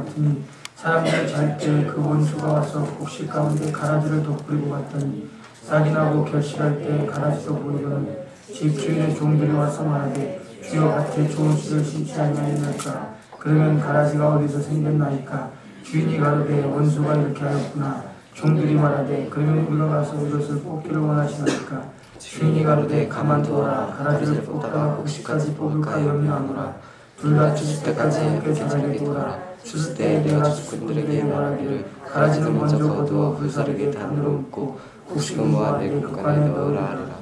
같으니 사람들이 잘 때 그 원수가 와서 곡식 가운데 가라지를 덧뿌리고 갔더니 싹이 나고 결실할 때 가라지도 보이거늘 집주인의 종들이 와서 말하되 주여 밭에 좋은 씨를 심지 아니하였나이까. 그러면 가라지가 어디서 생겼나이까. 주인이 가로되 원수가 이렇게 하였구나. 종들이 말하되 그러면 우리가 가서 이것을 뽑기를 원하시나이까. 주인이 가로되 가만두어라. 가라지를 뽑다가 곡식까지 뽑을까 염려하노라. 둘 다 주실 때까지 함께 자라게 두어라. 주실 때에 내가 주꾼들에게 말하기를 가라지는 먼저 거두어 불사르게 단으로 묶고 곡식은 모아 내 곡간에 넣으라 하리라.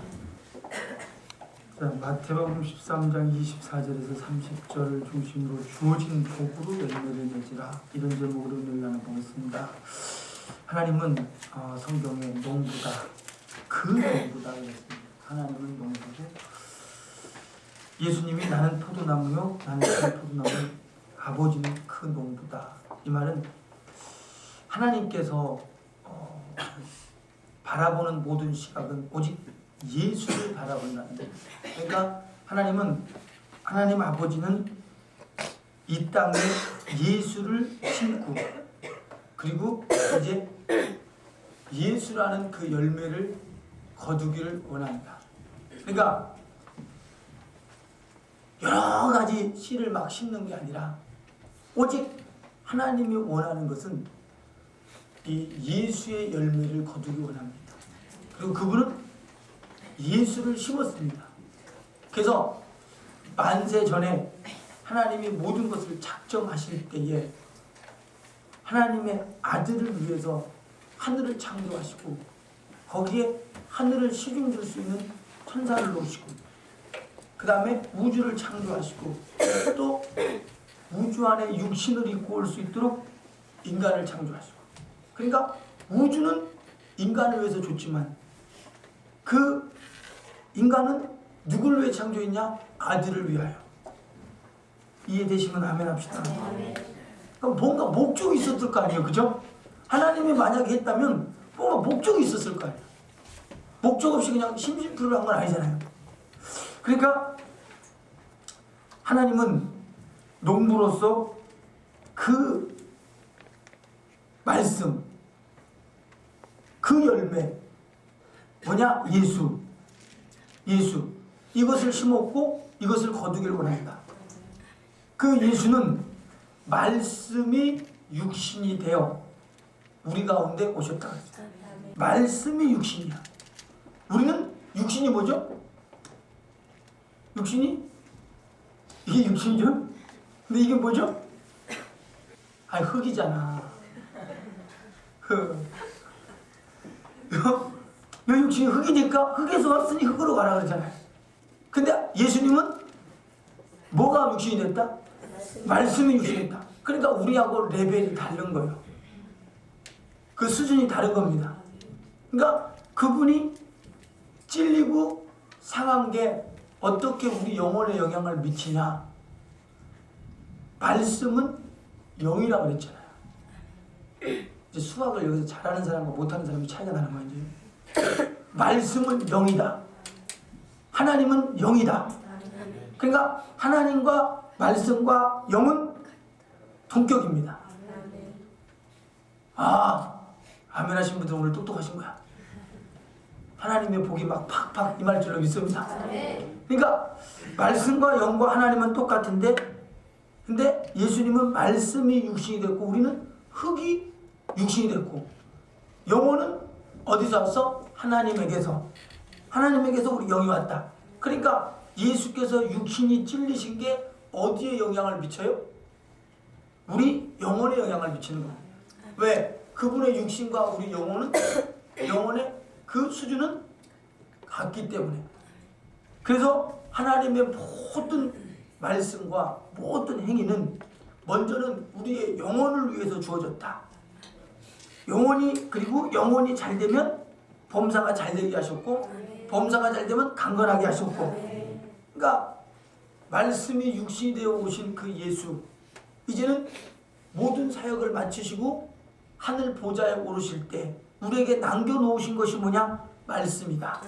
마태복음 13장 24절에서 30절을 중심으로 주어진 복으로 열매를 맺으라, 이런 제목으로 오늘 나눠보겠습니다. 하나님은 성경의 농부다, 그 농부다 그랬습니다. 하나님은 농부고 예수님이 나는 포도나무요 나는 그 포도나무, 아버지는 그 농부다. 이 말은 하나님께서 바라보는 모든 시각은 오직 예수를 바라본다는데, 그러니까 하나님 아버지는 이 땅에 예수를 심고 그리고 이제 예수라는 그 열매를 거두기를 원합니다. 그러니까 여러 가지 씨를 막 심는 게 아니라 오직 하나님이 원하는 것은 이 예수의 열매를 거두기 원합니다. 그리고 그분은 예수를 심었습니다. 그래서 만세 전에 하나님이 모든 것을 작정하실 때에 하나님의 아들을 위해서 하늘을 창조하시고 거기에 하늘을 식용줄 수 있는 천사를 놓으시고 그 다음에 우주를 창조하시고 또 우주 안에 육신을 입고 올 수 있도록 인간을 창조하시고, 그러니까 우주는 인간을 위해서 줬지만 그 인간은 누구를 위해 창조했냐? 아들을 위하여. 이해되시면 아멘 합시다. 그럼 뭔가 목적이 있었을 거 아니에요, 그죠? 하나님이 만약에 했다면 뭔가 목적이 있었을 거 아니에요. 목적 없이 그냥 심심풀이한 건 아니잖아요. 그러니까 하나님은 농부로서 그 말씀, 그 열매, 뭐냐? 예수 이것을 심었고 이것을 거두기를 원합니다. 그 예수는 말씀이 육신이 되어 우리 가운데 오셨다. 말씀이 육신이야. 우리는 육신이 뭐죠? 육신이? 이게 육신이죠? 근데 이게 뭐죠? 흙이잖아. 왜 육신이 흙이니까 흙에서 왔으니 흙으로 가라 그러잖아요. 근데 예수님은 뭐가 육신이 됐다? 말씀이 육신이 됐다. 그러니까 우리하고 레벨이 다른 거예요. 그 수준이 다른 겁니다. 그러니까 그분이 찔리고 상한 게 어떻게 우리 영혼에 영향을 미치냐? 말씀은 영이라고 그랬잖아요. 이제 수학을 여기서 잘하는 사람과 못하는 사람이 차이가 나는 거예요. 말씀은 영이다. 하나님은 영이다. 그러니까 하나님과 말씀과 영은 동격입니다. 아멘 하신 분들 오늘 똑똑하신 거야. 하나님의 복이 막 팍팍 임할 줄로 믿습니다. 그러니까 말씀과 영과 하나님은 똑같은데, 근데 예수님은 말씀이 육신이 됐고 우리는 흙이 육신이 됐고, 영혼은 어디서 왔어? 하나님에게서 우리 영이 왔다. 그러니까 예수께서 육신이 찔리신 게 어디에 영향을 미쳐요? 우리 영혼에 영향을 미치는 거예요. 왜? 그분의 육신과 우리 영혼의 그 수준은 같기 때문에. 그래서 하나님의 모든 말씀과 모든 행위는 먼저는 우리의 영혼을 위해서 주어졌다. 그리고 영혼이 잘 되면 범사가 잘 되게 하셨고, 범사가 잘 되면 강건하게 하셨고, 그러니까 말씀이 육신이 되어 오신 그 예수, 이제는 모든 사역을 마치시고 하늘 보좌에 오르실 때 우리에게 남겨놓으신 것이 뭐냐? 말씀이다.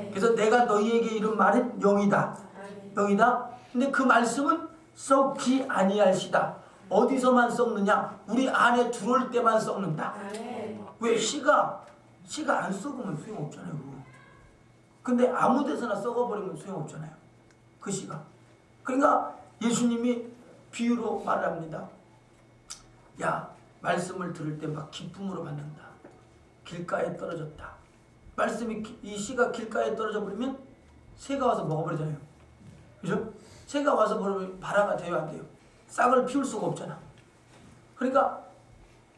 그래서 내가 너희에게 이른 말은 영이다. 근데 그 말씀은 썩지 아니할시다. 어디서만 썩느냐? 우리 안에 들어올 때만 썩는다. 왜? 씨가 안 썩으면 소용없잖아요. 근데 아무 데서나 썩어버리면 소용없잖아요. 그 씨가. 그러니까 예수님이 비유로 말을 합니다. 야, 말씀을 들을 때 막 기쁨으로 받는다. 길가에 떨어졌다. 말씀이 이 씨가 길가에 떨어져 버리면 새가 와서 먹어버리잖아요. 그죠? 새가 와서 버리면 발화가 돼요, 안 돼요? 싹을 피울 수가 없잖아. 그러니까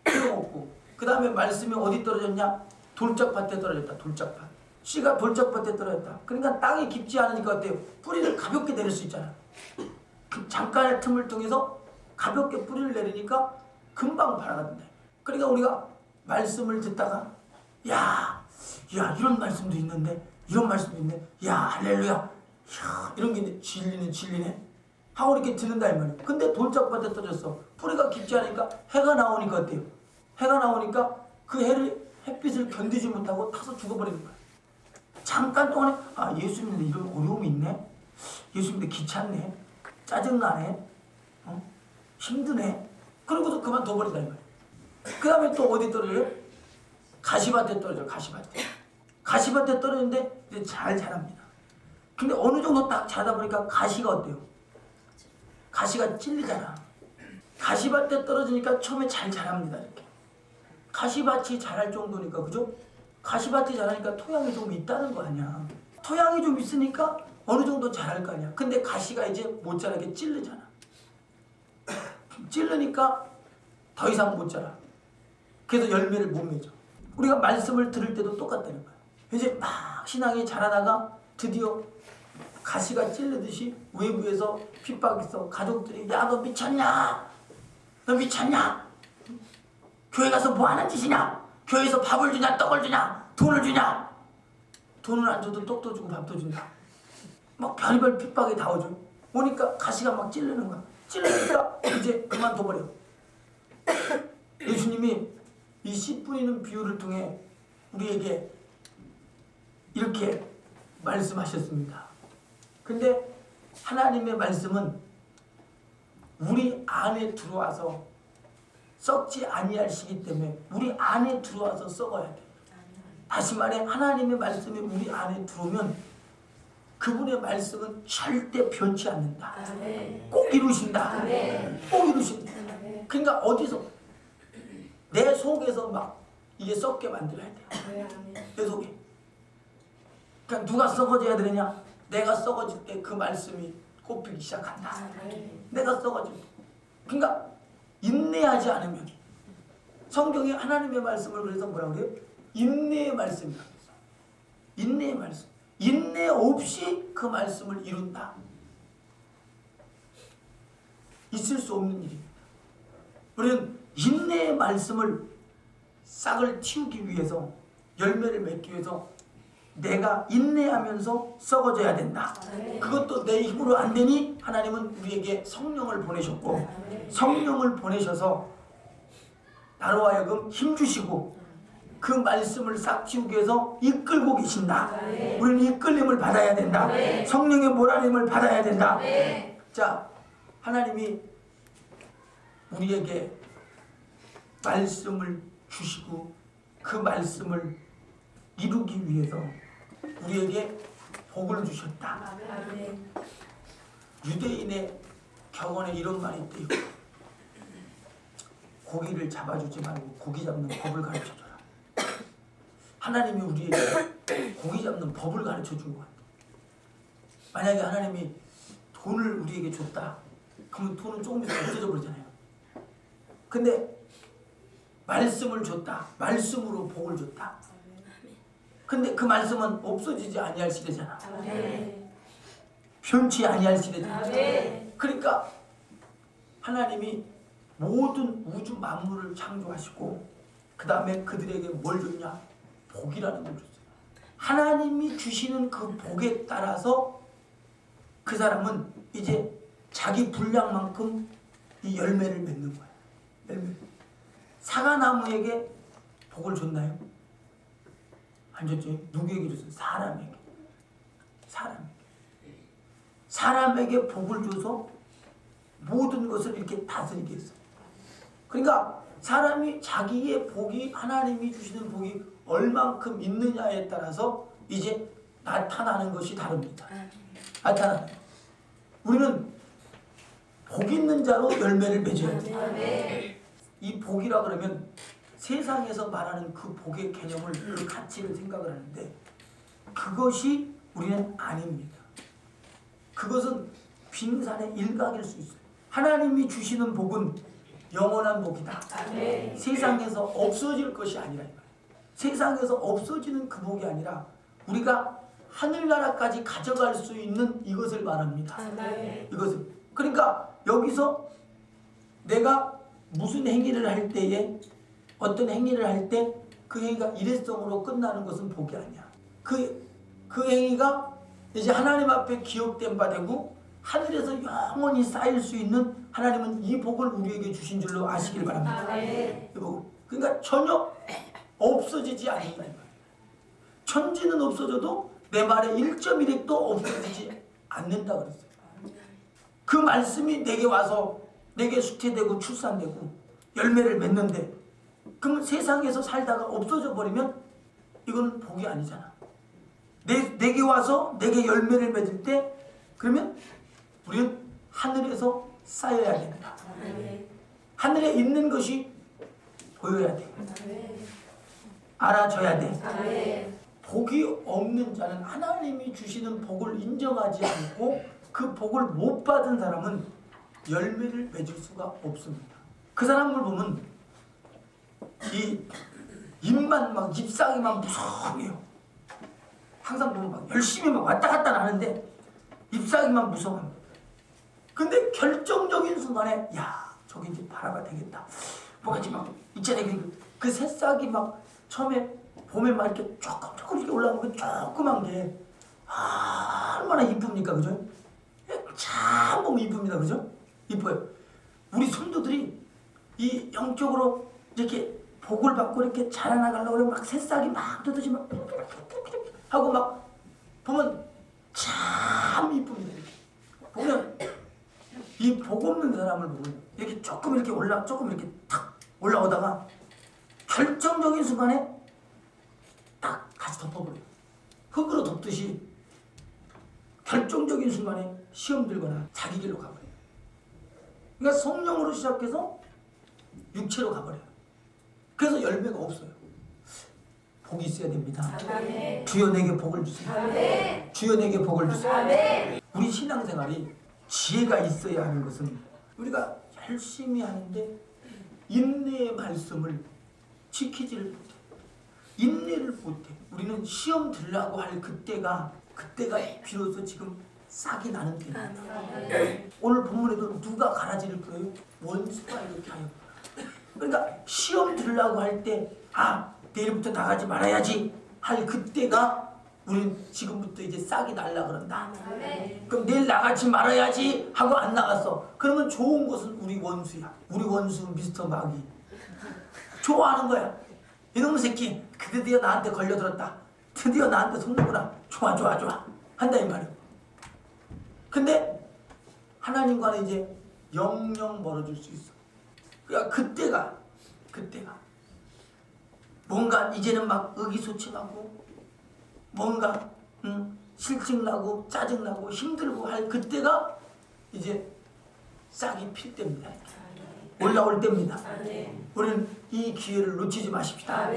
소용없고, 그 다음에 말씀이 어디 떨어졌냐? 돌짝밭에 떨어졌다. 돌짝밭. 씨가 돌짝밭에 떨어졌다. 그러니까 땅이 깊지 않으니까 어때요? 뿌리를 가볍게 내릴 수 있잖아. 잠깐의 틈을 통해서 가볍게 뿌리를 내리니까 금방 발화가 된다. 그러니까 우리가 말씀을 듣다가 야 이런 말씀도 있는데, 이런 말씀도 있네. 야, 할렐루야. 야, 이런 게 진리네 하고 이렇게 듣는다 이 말이에요. 근데 돌짝밭에 떨어졌어. 뿌리가 깊지 않으니까 해가 나오니까 어때요? 해가 나오니까 그 햇빛을 견디지 못하고 타서 죽어버리는 거야. 잠깐 동안에 예수 믿는데 이런 어려움이 있네. 예수 믿는데 귀찮네. 짜증나네. 힘드네. 그러고서 그만둬버린다 이 말이에요. 그 다음에 또 어디 떨어져요? 가시밭에 떨어져. 가시밭에 떨어지는데 이제 잘 자랍니다. 근데 어느 정도 딱 자다 보니까 가시가 어때요? 가시가 찔리잖아. 가시밭에 떨어지니까 처음에 잘 자랍니다. 이렇게. 가시밭이 자랄 정도니까, 그죠? 가시밭이 자라니까 토양이 좀 있다는 거 아니야. 토양이 좀 있으니까 어느 정도 자랄 거 아니야. 근데 가시가 이제 못 자라게 찔르잖아. 찔르니까 더 이상 못 자라. 그래서 열매를 못 맺어. 우리가 말씀을 들을 때도 똑같다는 거야. 이제 막 신앙이 자라다가 드디어 가시가 찔르듯이 외부에서 핍박이 있어. 가족들이 야, 너 미쳤냐? 너 미쳤냐? 교회 가서 뭐 하는 짓이냐? 교회에서 밥을 주냐? 떡을 주냐? 돈을 주냐? 돈을 안 줘도 떡도 주고 밥도 준다. 막 별의별 핍박이 다 오죠. 오니까 가시가 막 찔르는 거야. 찔르니까 이제 그만둬버려. 예수님이 이 씨 뿌리는 비유를 통해 우리에게 이렇게 말씀하셨습니다. 근데 하나님의 말씀은 우리 안에 들어와서 썩지 아니할 시기 때문에 우리 안에 들어와서 썩어야 돼. 다시 말해, 하나님의 말씀이 우리 안에 들어오면 그분의 말씀은 절대 변치 않는다. 꼭 이루신다. 꼭 이루신다. 그러니까 어디서 내 속에서 막 이게 썩게 만들어야 돼요. 내 속에. 그러니까 누가 썩어져야 되느냐? 내가 썩어질 때 그 말씀이 꼽히기 시작한다. 내가 썩어질 때. 그러니까 인내하지 않으면, 성경에 하나님의 말씀을 그래서 뭐라고 그래요? 인내의 말씀이라고 했어. 인내의 말씀. 인내 없이 그 말씀을 이룬다. 있을 수 없는 일입니다. 우리는 인내의 말씀을 싹을 틔우기 위해서, 열매를 맺기 위해서 내가 인내하면서 썩어져야 된다. 그것도 내 힘으로 안 되니 하나님은 우리에게 성령을 보내셨고, 성령을 보내셔서 나로 하여금 힘주시고 그 말씀을 싹 틔우기 위해서 이끌고 계신다. 우리는 이끌림을 받아야 된다. 성령의 몰아냄을 받아야 된다. 자, 하나님이 우리에게 말씀을 주시고 그 말씀을 이루기 위해서 우리에게 복을 주셨다. 유대인의 격언에 이런 말이 있대요. 고기를 잡아주지 말고 고기 잡는 법을 가르쳐줘라. 하나님이 우리에게 고기 잡는 법을 가르쳐준 것 같아요. 만약에 하나님이 돈을 우리에게 줬다. 그러면 돈은 조금 있으면 없어져 버리잖아요. 근데 말씀을 줬다. 말씀으로 복을 줬다. 근데 그 말씀은 없어지지 아니할 시대잖아. 변치 아니할 시대잖아. 그러니까 하나님이 모든 우주 만물을 창조하시고 그 다음에 그들에게 뭘 줬냐? 복이라는 걸 줬어요. 하나님이 주시는 그 복에 따라서 그 사람은 이제 자기 분량만큼 이 열매를 맺는 거야. 열매. 사과나무에게 복을 줬나요? 안 줬죠. 누구에게 줬어요? 사람에게. 사람에게 복을 줘서 모든 것을 이렇게 다스리게 했어. 그러니까 사람이 자기의 복이 하나님이 주시는 복이 얼만큼 있느냐에 따라서 이제 나타나는 것이 다릅니다. 나타나는. 우리는 복 있는 자로 열매를 맺어야 돼. 이 복이라 그러면 세상에서 말하는 그 복의 개념을 그 가치를 생각을 하는데 그것이 우리는 아닙니다. 그것은 빙산의 일각일 수 있어요. 하나님이 주시는 복은 영원한 복이다. 세상에서 없어질 것이 아니라 세상에서 없어지는 그 복이 아니라 우리가 하늘나라까지 가져갈 수 있는 이것을 말합니다. 이것을. 그러니까 여기서 내가 무슨 행위를 할 때에 어떤 행위를 할 때 그 행위가 일회성으로 끝나는 것은 복이 아니야. 그 행위가 이제 하나님 앞에 기억된 바 되고 하늘에서 영원히 쌓일 수 있는 하나님은 이 복을 우리에게 주신 줄로 아시길 바랍니다. 이 복을. 그러니까 전혀 없어지지 않는다. 천지는 없어져도 내 말에 1.1핵도 없어지지 않는다 그랬어요. 그 말씀이 내게 와서 내게 수태되고 출산되고 열매를 맺는데 그러면 세상에서 살다가 없어져 버리면 이거는 복이 아니잖아. 내게 와서 내게 열매를 맺을 때 그러면 우리는 하늘에서 쌓여야 된다. 하늘에 있는 것이 보여야 돼. 알아줘야 돼. 복이 없는 자는 하나님이 주시는 복을 인정하지 않고 그 복을 못 받은 사람은 열매를 맺을 수가 없습니다. 그 사람을 보면 이 입만 막 잎사귀만 무성해요. 항상 보면 막 열심히 막 왔다 갔다 하는데 잎사귀만 무성합니다. 근데 결정적인 순간에 야 저기 이제 바라봐 되겠다. 뭐가지 막 있잖아요. 그 새싹이 막 처음에 봄에 막 이렇게 조금 이렇게 올라오는 그 조그만 게 얼마나 이쁩니까, 그죠? 참 보면 이쁩니다, 그죠? 이뻐요. 우리 성도들이 이 영적으로 이렇게 복을 받고 이렇게 자라나가려고 그러면 막 새싹이 막 뜯어지 막 하고 막 보면 참 이쁩니다. 보면 이 복 없는 사람을 보면 이렇게 조금 이렇게 탁 올라오다가 결정적인 순간에 딱 다시 덮어버려요. 흙으로 덮듯이 결정적인 순간에 시험 들거나 자기 길로 가버려요. 그러니까 성령으로 시작해서 육체로 가버려요. 그래서 열매가 없어요. 복이 있어야 됩니다. 아멘. 주여 내게 복을 주세요. 아멘. 주여 내게 복을 주세요. 아멘. 우리 신앙생활이 지혜가 있어야 하는 것은 우리가 열심히 하는데 인내의 말씀을 지키지를 못해. 인내를 못해. 우리는 시험 들라고 할 그때가 비로소 지금 싹이 나는 때입니다. 오늘 본문에도 누가 가라지를 풀어요? 원수가 이렇게 하여. 그러니까 시험 들라고 할 때 내일부터 나가지 말아야지 할 그때가 우리는 지금부터 이제 싹이 날라 그런다. 그럼 내일 나가지 말아야지 하고 안 나갔어. 그러면 좋은 것은 우리 원수야. 우리 원수 미스터 마귀. 좋아하는 거야. 이놈의 새끼 드디어 나한테 걸려들었다. 드디어 나한테 속는구나. 좋아 한다 이 말이야. 근데 하나님과는 이제 영영 멀어질 수 있어. 그러니까 그때가 뭔가 이제는 막 의기소침하고 뭔가 실증나고 짜증나고 힘들고 할 그때가 이제 싹이 필 때입니다. 올라올 때입니다. 우리는 이 기회를 놓치지 마십시다.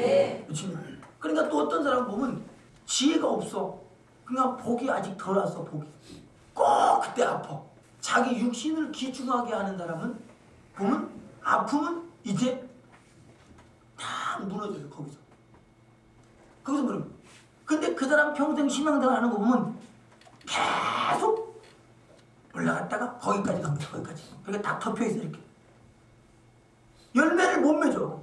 그러니까 또 어떤 사람 보면 지혜가 없어. 그냥 복이 아직 덜 왔어. 복이 꼭 그때 아파. 자기 육신을 기중하게 하는 사람은 보면 아프면 이제 다 무너져요. 거기서 무너져. 근데 그 사람 평생 신앙생활 하는 거 보면 계속 올라갔다가 거기까지 갑니다. 거기까지. 그러니까 다 덮여있어. 이렇게 열매를 못 맺어.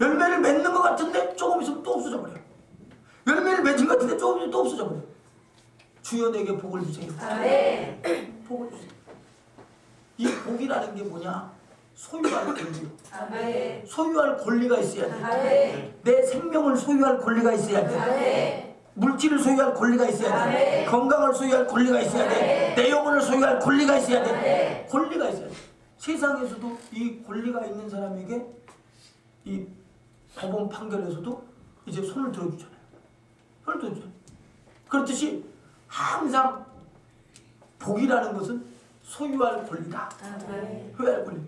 열매를 맺는 것 같은데 조금 있으면 또 없어져 버려. 열매를 맺은 것 같은데 조금 있으면 또 없어져 버려. 주여 내게 복을 주세요. 복을 주세요. 이 복이라는 게 뭐냐? 소유할 권리. 소유할 권리가 있어야 돼. 내 생명을 소유할 권리가 있어야 돼. 물질을 소유할 권리가 있어야 돼. 건강을 소유할 권리가 있어야 돼. 내 영혼을 소유할 권리가 있어야 돼. 권리가 있어야 돼. 세상에서도 이 권리가 있는 사람에게 이 법원 판결에서도 이제 손을 들어주잖아요. 손을 들어주잖아요. 그렇듯이 항상 복이라는 것은 소유할 권리다. 소유할 권리.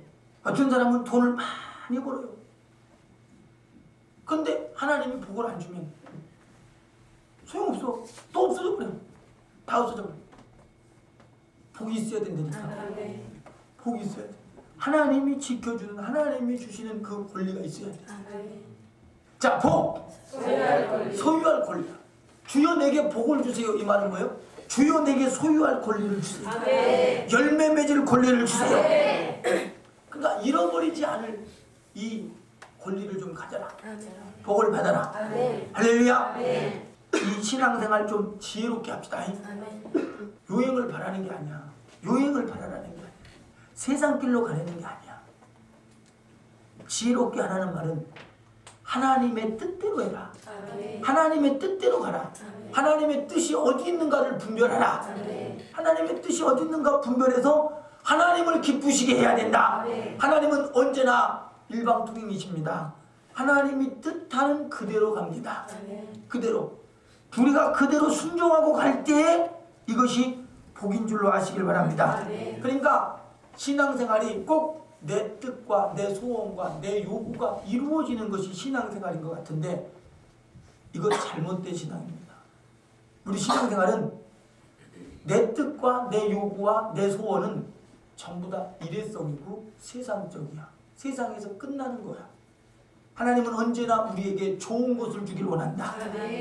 어떤 사람은 돈을 많이 벌어요. 근데 하나님이 복을 안 주면 소용없어. 또 없어져 버려. 다 없어져 버려. 복이 있어야 된다니까. 복이 있어야 돼. 하나님이 지켜주는, 하나님이 주시는 그 권리가 있어야 돼. 자, 복! 소유할 권리. 주여 내게 복을 주세요. 이 말은 뭐예요? 주여 내게 소유할 권리를 주세요. 열매 맺을 권리를 주세요. 그러니까 잃어버리지 않을 이 권리를 좀 가져라. 복을 받아라. 할렐루야. 이 신앙생활 좀 지혜롭게 합시다. 요행을 바라는 게 아니야. 요행을 바라라는 게 아니야. 세상 길로 가려는 게 아니야. 지혜롭게 하라는 말은 하나님의 뜻대로 해라. 하나님의 뜻대로 가라. 하나님의 뜻이 어디 있는가를 분별하라. 하나님의 뜻이 어디 있는가 분별해서 하나님을 기쁘시게 해야 된다. 하나님은 언제나 일방통행이십니다. 하나님이 뜻하는 그대로 갑니다. 그대로. 우리가 그대로 순종하고 갈 때에 이것이 복인 줄로 아시길 바랍니다. 그러니까 신앙생활이 꼭 내 뜻과 내 소원과 내 요구가 이루어지는 것이 신앙생활인 것 같은데 이것 잘못된 신앙입니다. 우리 신앙생활은 내 뜻과 내 요구와 내 소원은 전부 다 일회성이고 세상적이야. 세상에서 끝나는 거야. 하나님은 언제나 우리에게 좋은 것을 주길 원한다.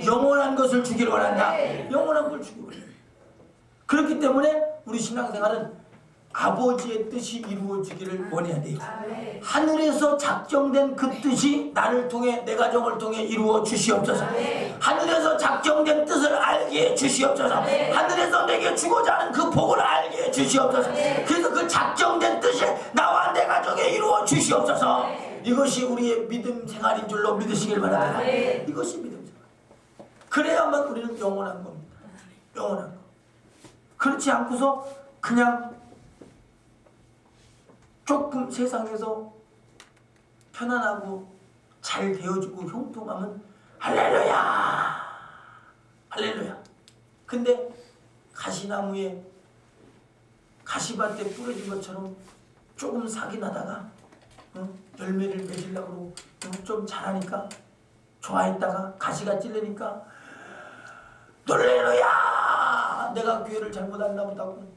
영원한 것을 주길 원한다. 영원한 걸 주길 원한다. 그렇기 때문에 우리 신앙생활은 아버지의 뜻이 이루어지기를 원해야 돼요. 하늘에서 작정된 그 뜻이 나를 통해 내 가정을 통해 이루어 주시옵소서. 하늘에서 작정된 뜻을 알게 해 주시옵소서. 하늘에서 내게 주고자 하는 그 복을 알게 해 주시옵소서. 그래서 그 작정된 뜻이 나와 내 가정에 이루어 주시옵소서. 이것이 우리의 믿음 생활인 줄로 믿으시길 바랍니다. 이것이 믿음 생활. 그래야만 우리는 영원한 겁니다. 영원한 거. 그렇지 않고서 그냥 조금 세상에서 편안하고 잘 되어지고 형통하면 할렐루야! 할렐루야! 근데 가시나무에 가시밭에 뿌려진 것처럼 조금 삭이 나다가 열매를 맺으려고 좀 자라니까 좋아했다가 가시가 찔리니까 놀래루야! 내가 교회를 잘못 왔나 보다고.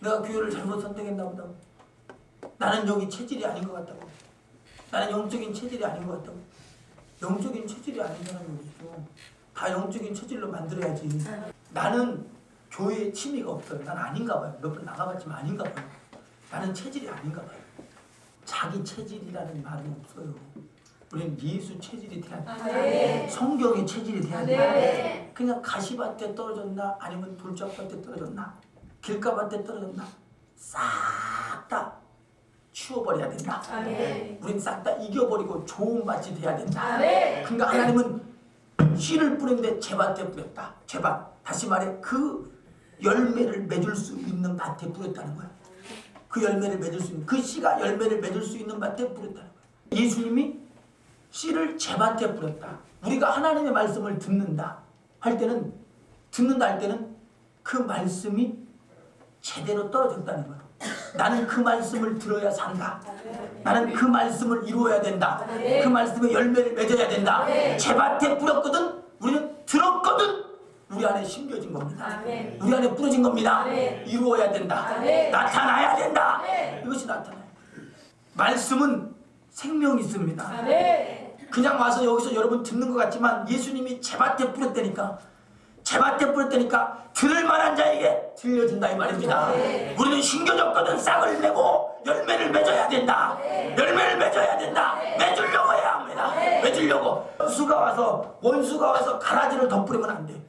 내가 교회를 잘못 선택했나 보다고. 나는 여기 체질이 아닌 것 같다고. 나는 영적인 체질이 아닌 것 같다고. 영적인 체질이 아닌 사람이 어디 있어. 다 영적인 체질로 만들어야지. 나는 교회에 취미가 없어요. 난 아닌가 봐요. 몇 번 나가봤지만 아닌가 봐요. 나는 체질이 아닌가 봐요. 자기 체질이라는 말은 없어요. 우리는 예수 체질이 돼야 돼. 성경의 체질이 돼야 돼. 그냥 가시밭에 떨어졌나 아니면 돌짝밭에 떨어졌나 길가밭에 떨어졌나 싹 다 치워버려야 된다. 우린 싹 다 이겨버리고 좋은 밭이 돼야 된다. 그러니까 하나님은 씨를 뿌렸는데 제밭에 뿌렸다. 제밭. 다시 말해 그 열매를 맺을 수 있는 밭에 뿌렸다는 거야. 그 열매를 맺을 수 있는 그 씨가 열매를 맺을 수 있는 밭에 뿌렸다는 거야. 예수님이 씨를 제밭에 뿌렸다. 우리가 하나님의 말씀을 듣는다 할 때는 그 말씀이 제대로 떨어졌다는 거예요. 나는 그 말씀을 들어야 산다. 나는 그 말씀을 이루어야 된다. 그 말씀에 열매를 맺어야 된다. 제밭에 뿌렸거든. 우리는 들었거든. 우리 안에 심겨진 겁니다. 우리 안에 뿌려진 겁니다. 이루어야 된다. 나타나야 된다. 이것이 나타나요. 말씀은 생명이 있습니다. 그냥 와서 여기서 여러분 듣는 것 같지만 예수님이 제밭에 뿌렸다니까. 제밭에 뿌렸다니까 들을 만한 자에게 들려준다 이 말입니다. 우리는 심겨졌거든. 싹을 내고 열매를 맺어야 된다. 열매를 맺어야 된다. 맺으려고 해야 합니다. 맺으려고. 원수가 와서 가라지를 덧뿌리면 안 돼.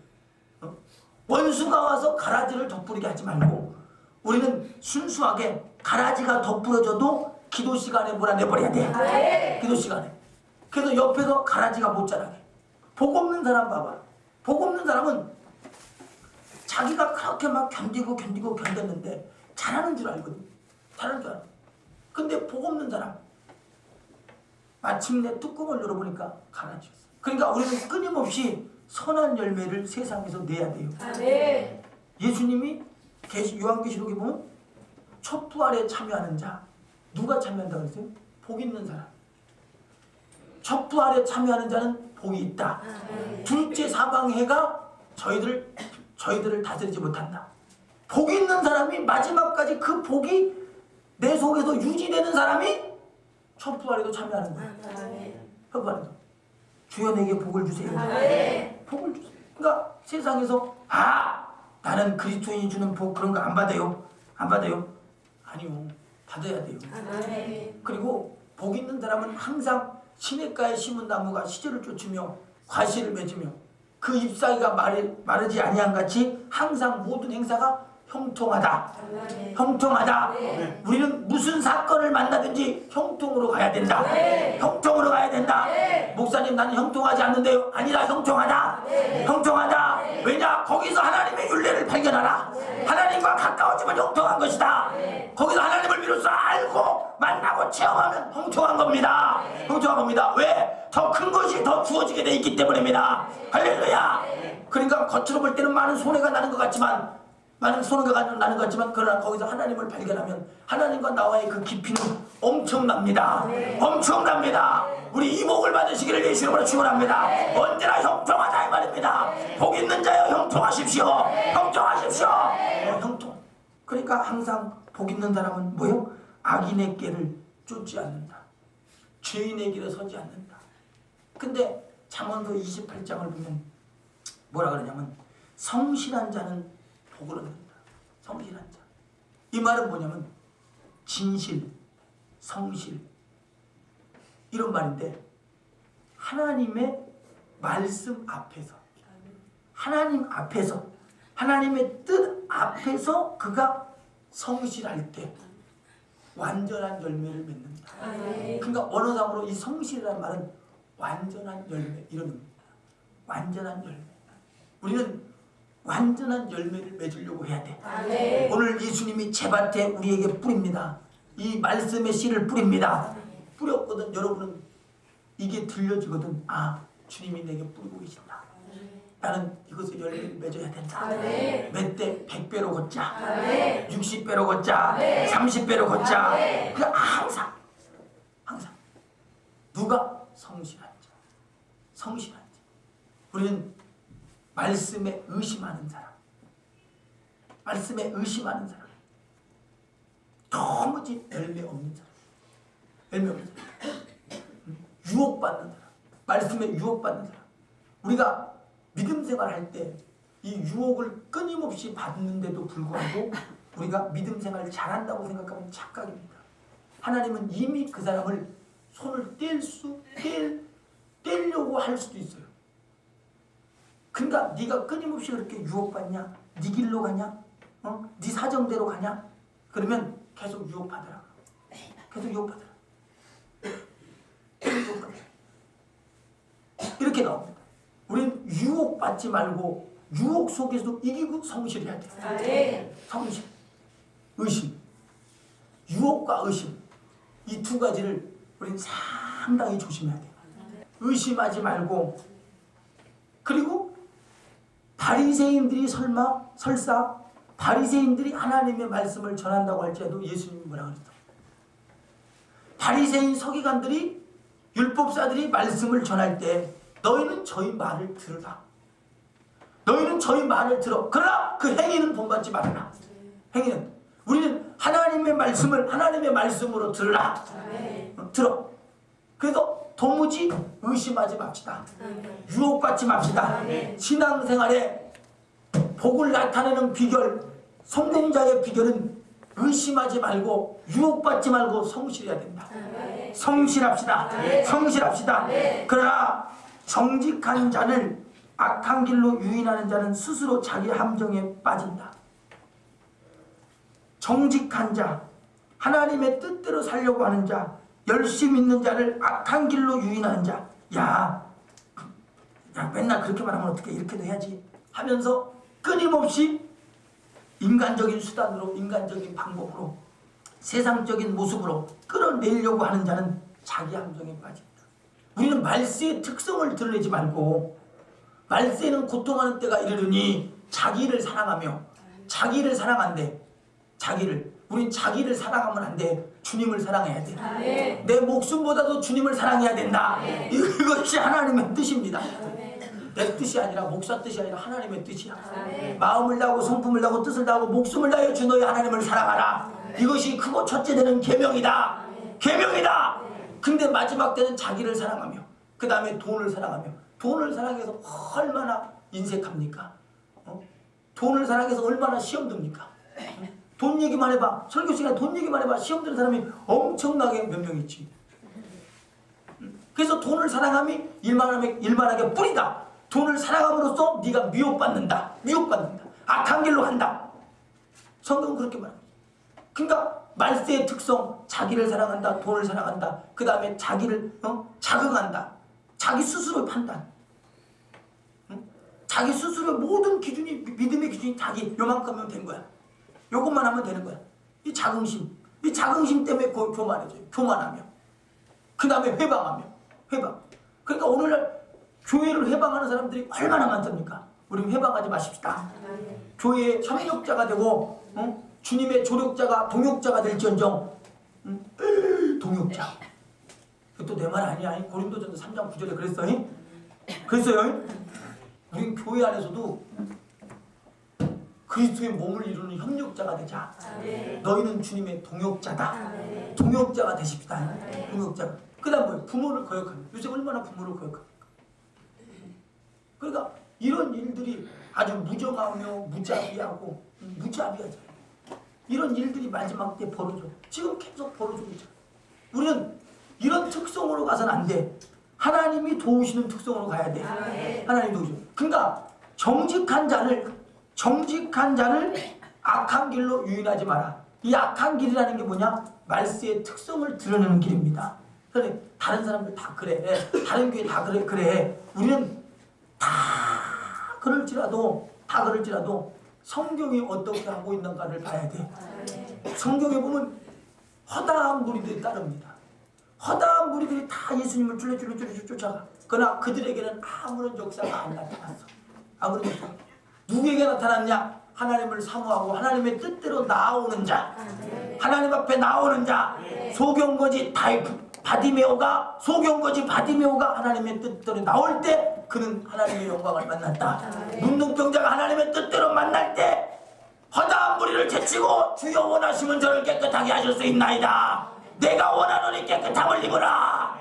원수가 와서 가라지를 덧뿌리게 하지 말고 우리는 순수하게 가라지가 덧뿌려져도 기도 시간에 몰아내버려야 돼. 기도 시간에. 그래서 옆에서 가라지가 못 자라게. 복 없는 사람 봐봐. 복 없는 사람은 자기가 그렇게 막 견디고 견뎠는데 잘하는 줄 알거든. 잘하는 줄 알아. 근데 복 없는 사람 마침내 뚜껑을 열어보니까 가라앉았어. 그러니까 우리는 끊임없이 선한 열매를 세상에서 내야 돼요. 아멘. 예수님이 요한계시록에 보면 촛부활에 참여하는 자, 누가 참여한다고 그랬어요? 복 있는 사람. 촛부활에 참여하는 자는 복이 있다. 둘째 사방해가 저희들을 다스리지 못한다. 복 있는 사람이 마지막까지 그 복이 내 속에서 유지되는 사람이 촛부활에도 참여하는 거예요. 촛부활에도 주여 내게 복을 주세요. 복을 주세요. 그러니까 세상에서 나는 그리스도인이 주는 복 그런 거 안 받아요. 안 받아요. 아니요. 받아야 돼요. 그리고 복 있는 사람은 항상 시냇가에 심은 나무가 시절을 쫓으며 과실을 맺으며 그 잎사귀가 마르지 아니한 같이 항상 모든 행사가 형통하다. 형통하다. 우리는 무슨 사건을 만나든지 형통으로 가야 된다. 형통으로 가야 된다. 목사님 나는 형통하지 않는데요. 아니라 형통하다. 형통하다. 왜냐? 거기서 하나님의 윤례를 발견하라. 하나님과 가까워지면 형통한 것이다. 거기서 하나님을 비로소 알고 만나고 체험하면 형통한 겁니다. 형통한 겁니다. 왜? 더 큰 것이 더 주어지게 돼 있기 때문입니다. 할렐루야. 그러니까 겉으로 볼 때는 많은 손해가 나는 것 같지만 그러나 거기서 하나님을 발견하면 하나님과 나와의 그 깊이는 엄청납니다. 엄청납니다. 우리 이복을 받으시기를 예수 이름으로 축원합니다. 언제나 형통하다 이 말입니다. 복 있는 자여 형통하십시오. 형통하십시오. 형통. 그러니까 항상 복 있는 사람은 뭐요? 악인의 길을 쫓지 않는다. 죄인의 길에 서지 않는다. 근데 잠언서 28장을 보면 뭐라 그러냐면 성실한 자는 복을 얻는다. 성실한 자. 이 말은 뭐냐면 진실, 성실 이런 말인데 하나님의 말씀 앞에서 하나님 앞에서 하나님의 뜻 앞에서 그가 성실할 때 완전한 열매를 맺는다. 그러니까 언어상으로 이 성실이라는 말은 완전한 열매 이런 의미입니다. 완전한 열매. 우리는 완전한 열매를 맺으려고 해야 돼. 오늘 예수님이 제밭에 우리에게 뿌립니다. 이 말씀의 씨를 뿌립니다. 뿌렸거든. 여러분은 이게 들려지거든. 주님이 내게 뿌리고 계신다. 나는 이것을 열매를 맺어야 된다. 몇 대 100배로 걷자. 60배로 걷자. 30배로 걷자. 그러니까 항상 누가? 성실한 자. 성실한 자. 우리는 말씀에 의심하는 사람. 말씀에 의심하는 사람. 도무지 열매 없는 사람. 열매 없는 사람. 유혹받는 사람. 말씀에 유혹받는 사람. 우리가 믿음 생활할 때 이 유혹을 끊임없이 받는데도 불구하고 우리가 믿음 생활을 잘한다고 생각하면 착각입니다. 하나님은 이미 그 사람을 손을 떼려고 할 수도 있어요. 그러니까 네가 끊임없이 그렇게 유혹받냐? 네 길로 가냐? 네 사정대로 가냐? 그러면 계속 유혹받으라. 계속 유혹받으라. 이렇게 나옵니다. 우리는 유혹받지 말고 유혹 속에서도 이기고 성실해야 돼. 성실, 의심. 유혹과 의심. 이 두 가지를 우리는 상당히 조심해야 돼요. 의심하지 말고. 그리고 바리새인들이 설사 바리새인들이 하나님의 말씀을 전한다고 할지라도 예수님이 뭐라고 그랬어? 바리새인 서기관들이 율법사들이 말씀을 전할 때 너희는 저희 말을 들으라. 너희는 저희 말을 들어. 그러나 그 행위는 본받지 말아라. 행위는 우리는 하나님의 말씀을 하나님의 말씀으로 들으라. 들어. 그래서 도무지 의심하지 맙시다. 유혹받지 맙시다. 신앙생활에 복을 나타내는 비결, 성공자의 비결은 의심하지 말고 유혹받지 말고 성실해야 된다. 성실합시다. 성실합시다. 그러나 정직한 자를 악한 길로 유인하는 자는 스스로 자기 함정에 빠진다. 정직한 자, 하나님의 뜻대로 살려고 하는 자, 열심히 있는 자를 악한 길로 유인하는 자. 야 맨날 그렇게 말하면 어떡해, 이렇게도 해야지 하면서 끊임없이 인간적인 수단으로 인간적인 방법으로 세상적인 모습으로 끌어내려고 하는 자는 자기 함정에 빠진다. 우리는 말세의 특성을 드러내지 말고 말세는 고통하는 때가 이르르니 자기를 사랑하며 자기를 사랑한대. 우린 자기를 사랑하면 안 돼. 주님을 사랑해야 돼. 내 목숨보다도 주님을 사랑해야 된다. 이것이 하나님의 뜻입니다. 내 뜻이 아니라 목사 뜻이 아니라 하나님의 뜻이야. 마음을 다하고 성품을 다하고 뜻을 다하고 목숨을 다하여 주 너희 하나님을 사랑하라. 이것이 크고 첫째 되는 계명이다. 계명이다. 근데 마지막 때는 자기를 사랑하며 그 다음에 돈을 사랑하며 돈을 사랑해서 얼마나 인색합니까? 돈을 사랑해서 얼마나 시험 듭니까? 돈 얘기만 해봐. 설교 시간에 돈 얘기만 해봐. 시험 드는 사람이 엄청나게 몇 명 있지. 그래서 돈을 사랑함이 일만하게 뿌리다. 돈을 사랑함으로써 네가 미혹받는다. 악한 길로 간다. 성경은 그렇게 말합니다. 그러니까 말세의 특성, 자기를 사랑한다. 돈을 사랑한다. 그 다음에 자기를 자극한다. 자기 스스로의 판단. 자기 스스로의 모든 기준이, 믿음의 기준이 자기 요만큼이면 된 거야. 요것만 하면 되는 거야. 이 자긍심 때문에 교만해져요. 교만하며 그 다음에 회방. 그러니까 오늘날 교회를 회방하는 사람들이 얼마나 많습니까? 우리 회방하지 마십시다. 교회의 협력자가 되고 주님의 조력자가 동역자가 될지언정. 동역자. 또 내 말 아니야. 고린도전서 3장 9절에 그랬어요. 우린 교회 안에서도 그리스도의 몸을 이루는 협력자가 되자. 너희는 주님의 동역자다. 동역자가 되십시다. 동역자가. 그 다음 뭐예요? 부모를 거역합니다. 요새 얼마나 부모를 거역합니까? 그러니까 이런 일들이 아주 무정하며 무자비하죠. 이런 일들이 마지막 때 벌어져. 지금 계속 벌어지고 있잖아. 우리는 이런 특성으로 가서는 안 돼. 하나님이 도우시는 특성으로 가야 돼. 하나님이 도우시는. 그러니까 정직한 자를 악한 길로 유인하지 마라. 이 악한 길이라는 게 뭐냐? 말세의 특성을 드러내는 길입니다. 그런데 다른 사람들 다 그래. 다른 교회 다 그래. 우리는 다 그럴지라도 성경이 어떻게 하고 있는가를 봐야 돼. 성경에 보면 허다한 무리들이 따릅니다. 허다한 무리들이 다 예수님을 줄레줄레 쫓아가. 그러나 그들에게는 아무런 역사가 안 나타났어. 아무런 역사. 누구에게 나타났냐? 하나님을 사모하고 하나님의 뜻대로 나아오는 자. 하나님 앞에 나오는 자. 소경거지 바디메오가 하나님의 뜻대로 나올 때 그는 하나님의 영광을 만났다. 문둥병자가 하나님의 뜻대로 만날 때 허다한 무리를 제치고 주여 원하시면 저를 깨끗하게 하실 수 있나이다. 내가 원하노니 깨끗함을 입어라.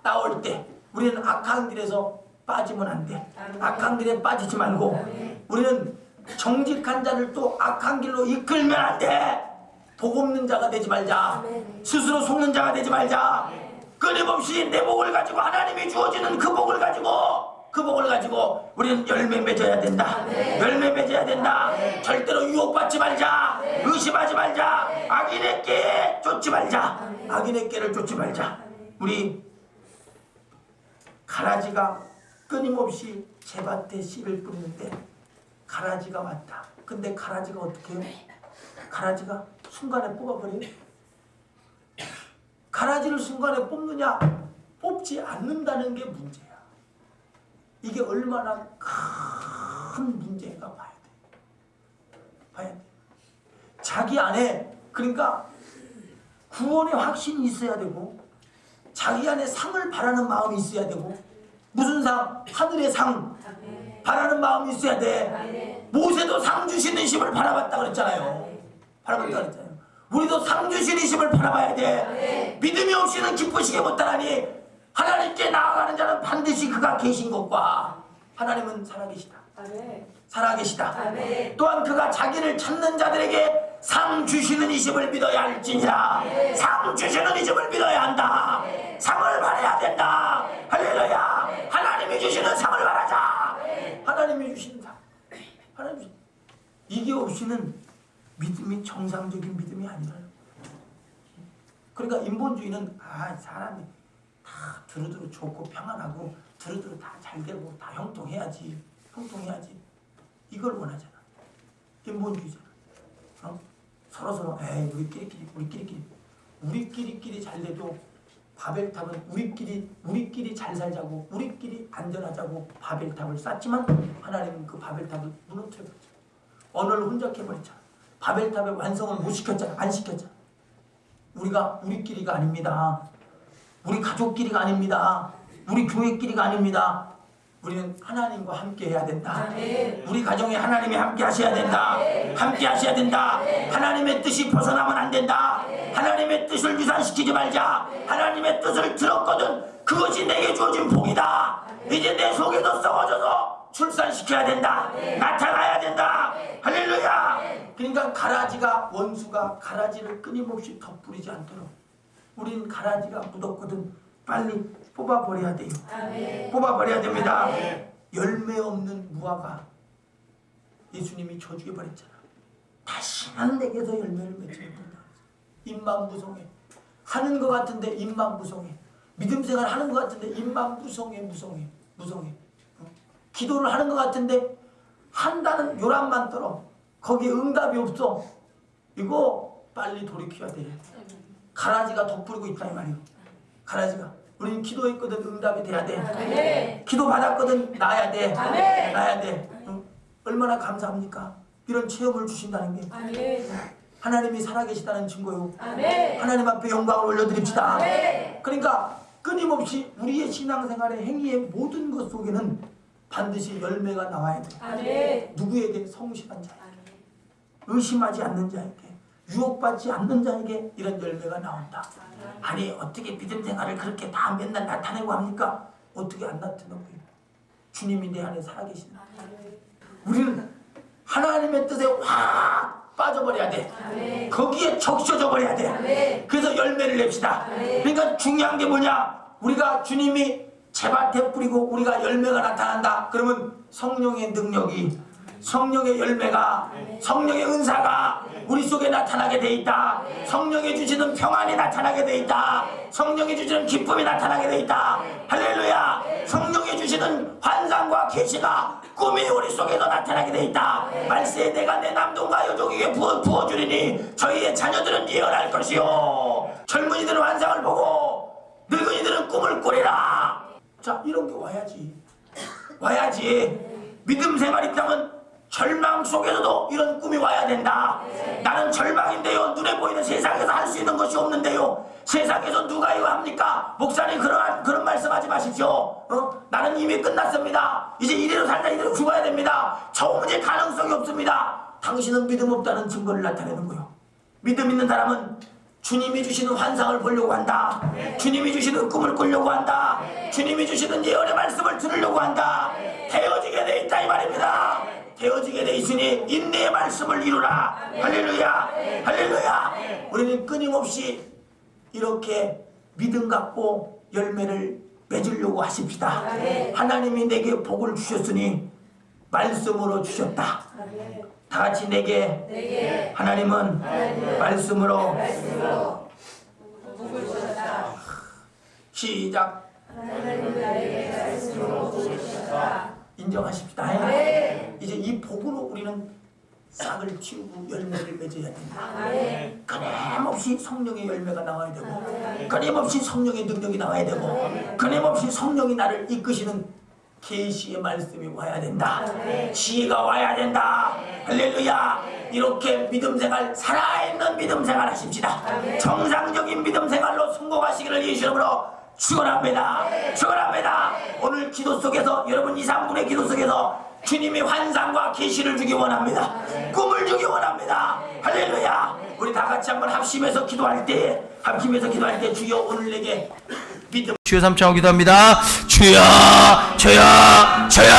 나올 때 우리는 악한 길에서 빠지면 안 돼. 악한 길에 빠지지 말고 우리는 정직한 자를 또 악한 길로 이끌면 안 돼. 복 없는 자가 되지 말자. 스스로 속는 자가 되지 말자. 끊임없이 내 복을 가지고 하나님이 주어지는 그 복을 가지고 우리는 열매 맺어야 된다. 열매 맺어야 된다. 절대로 유혹받지 말자. 의심하지 말자. 악인의 깨에 쫓지 말자. 악인의 깨를 쫓지 말자. 우리 가라지가 끊임없이 제밭에 씨를 뿌리는데 가라지가 왔다. 근데 가라지가 어떻게 해요? 가라지가 순간에 뽑아버려요. 가라지를 순간에 뽑느냐? 뽑지 않는다는 게 문제야. 이게 얼마나 큰 문제인가 봐야 돼. 자기 안에 그러니까 구원의 확신이 있어야 되고 자기 안에 상을 바라는 마음이 있어야 되고 무슨 상? 하늘의 상 바라는 마음이 있어야 돼. 모세도 상 주시는 심을 바라봤다 그랬잖아요. 우리도 상 주시는 심을 바라봐야 돼. 믿음이 없이는 기쁘시게 못하나니 하나님께 나아가는 자는 반드시 그가 계신 것과 하나님은 살아계시다. 또한 그가 자기를 찾는 자들에게 상 주시는 이심을 믿어야 할지니라. 상 주시는 이심을 믿어야 한다. 상을 바라야 된다. 할렐루야. 하나님이 주시는 상을 바라자. 하나님이 주시는 상. 이게 없이는 믿음이 정상적인 믿음이 아니라요. 그러니까 인본주의는 사람이 다 두루두루 좋고 평안하고 두루두루 다 잘되고 다 형통해야지 이걸 원하잖아. 인본주의잖아. 서로서로 에이 우리끼리 잘 돼도 바벨탑은 우리끼리 잘 살자고 우리끼리 안전하자고 바벨탑을 쌓지만 하나님은 그 바벨탑을 무너뜨려버렸죠. 언어를 혼잡해버렸잖아. 바벨탑의 완성을 못 시켰잖아. 안 시켰잖아. 우리가 우리끼리가 아닙니다. 우리 가족끼리가 아닙니다. 우리 교회끼리가 아닙니다. 우리는 하나님과 함께 해야 된다. 우리 가정에 하나님이 함께 하셔야 된다. 함께 하셔야 된다. 하나님의 뜻이 벗어나면 안 된다. 하나님의 뜻을 유산시키지 말자. 하나님의 뜻을 들었거든. 그것이 내게 주어진 복이다. 이제 내 속에도 썩어져서 출산시켜야 된다. 나타나야 된다. 할렐루야. 그러니까 원수가 가라지를 끊임없이 덧뿌리지 않도록 우린 가라지가 묻었거든. 빨리 뽑아버려야 돼요. 뽑아버려야 됩니다. 열매 없는 무화과 예수님이 저주해버렸잖아. 다시는 내게서 열매를 맺지 못한다. 입만 무성해. 하는 것 같은데 입만 무성해. 믿음 생활 하는 것 같은데 입만 무성해. 기도를 하는 것 같은데 한다는 요람만 떨어. 거기에 응답이 없어. 이거 빨리 돌이켜야 돼. 가라지가 덧뿌리고 있다 이 말이에요. 가라지가. 우리는 기도했거든 응답이 돼야 돼. 기도 받았거든 나야 돼. 나야 돼. 얼마나 감사합니까? 이런 체험을 주신다는 게. 하나님이 살아계시다는 증거요. 하나님 앞에 영광을 올려드립시다. 그러니까 끊임없이 우리의 신앙생활의 행위의 모든 것 속에는 반드시 열매가 나와야 돼. 누구에게? 성실한 자에게, 의심하지 않는 자에게, 유혹받지 않는 자에게 이런 열매가 나온다. 아니 어떻게 믿음 생활을 그렇게 다 맨날 나타내고 합니까? 어떻게 안 나타내고요? 주님이 내 안에 살아계신다. 우리는 하나님의 뜻에 확 빠져버려야 돼. 거기에 적셔져 버려야 돼. 그래서 열매를 냅시다. 그러니까 중요한 게 뭐냐? 우리가 주님이 제밭에 뿌리고 우리가 열매가 나타난다. 그러면 성령의 능력이, 성령의 열매가, 성령의 은사가 우리 속에 나타나게 돼 있다. 성령이 주시는 평안이 나타나게 돼 있다. 성령이 주시는 기쁨이 나타나게 돼 있다. 할렐루야. 성령이 주시는 환상과 계시가, 꿈이 우리 속에서 나타나게 돼 있다. 말세에 내가 내 남동과 여종에게 부어주리니 저희의 자녀들은 예언할 것이요 젊은이들은 환상을 보고 늙은이들은 꿈을 꾸리라. 자, 이런 게 와야지. 믿음 생활이 있다면 절망 속에서도 이런 꿈이 와야 된다. 나는 절망인데요. 눈에 보이는 세상에서 할 수 있는 것이 없는데요. 세상에서 누가 이거 합니까? 목사님 그런 말씀하지 마십시오. 나는 이미 끝났습니다. 이제 이대로 살다 이대로 죽어야 됩니다. 도무지 가능성이 없습니다. 당신은 믿음 없다는 증거를 나타내는 거예요. 믿음 있는 사람은 주님이 주시는 환상을 보려고 한다. 주님이 주시는 꿈을 꾸려고 한다. 주님이 주시는 예언의 말씀을 들으려고 한다. 되어지게 돼 있다 이 말입니다. 되어지게 돼 있으니 인내의 말씀을 이루라. 할렐루야. 할렐루야. 우리는 끊임없이 이렇게 믿음 갖고 열매를 맺으려고 하십시다. 하나님이 내게 복을 주셨으니 말씀으로 주셨다. 다 같이 내게 하나님은 말씀으로 복을 주셨다. 시작. 하나님은 나에게 말씀으로 복을 주셨다. 인정하십시다. 이제 이 복으로 우리는 싹을 틔우고 열매를 맺어야 된다. 끊임없이 성령의 열매가 나와야 되고, 끊임없이 성령의 능력이 나와야 되고, 끊임없이 성령이 나를 이끄시는 계시의 말씀이 와야 된다. 지혜가 와야 된다. 할렐루야. 이렇게 믿음 생활, 살아있는 믿음 생활 하십시다. 정상적인 믿음 생활로 성공하시기를 예수 이름으로 축원합니다. 축원합니다. 오늘 기도 속에서 여러분 2, 3분의 기도 속에서 주님이 환상과 계시를 주기 원합니다. 꿈을 주기 원합니다. 할렐루야. 우리 다 같이 한번 합심해서 기도할 때 주여 오늘 내게 믿음. 주여 삼창하고 기도합니다. 주여 주여 주여